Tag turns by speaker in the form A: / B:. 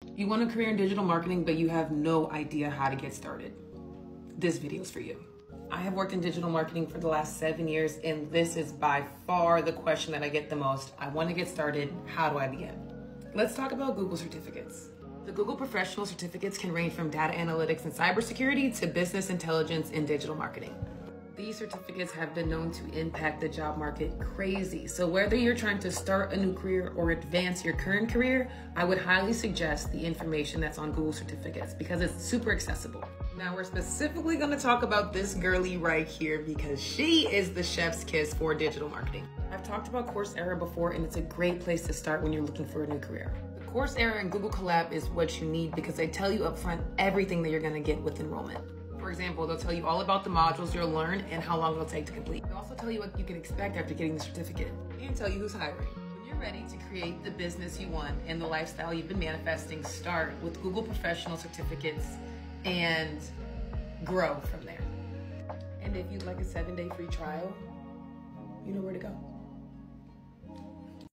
A: You want a career in digital marketing, but you have no idea how to get started. This video is for you. I have worked in digital marketing for the last 7 years, and this is by far the question that I get the most. I want to get started. How do I begin? Let's talk about Google certificates. The Google professional certificates can range from data analytics and cybersecurity to business intelligence and digital marketing. These certificates have been known to impact the job market crazy. So whether you're trying to start a new career or advance your current career, I would highly suggest the information that's on Google certificates because it's super accessible. Now we're specifically going to talk about this girly right here because she is the chef's kiss for digital marketing. I've talked about Coursera before, and it's a great place to start when you're looking for a new career. The Coursera and Google Collab is what you need because they tell you upfront everything that you're going to get with enrollment. For example, they'll tell you all about the modules you'll learn and how long it'll take to complete. They'll also tell you what you can expect after getting the certificate and tell you who's hiring. When you're ready to create the business you want and the lifestyle you've been manifesting, start with Google professional certificates and grow from there. And if you'd like a 7-day free trial, you know where to go.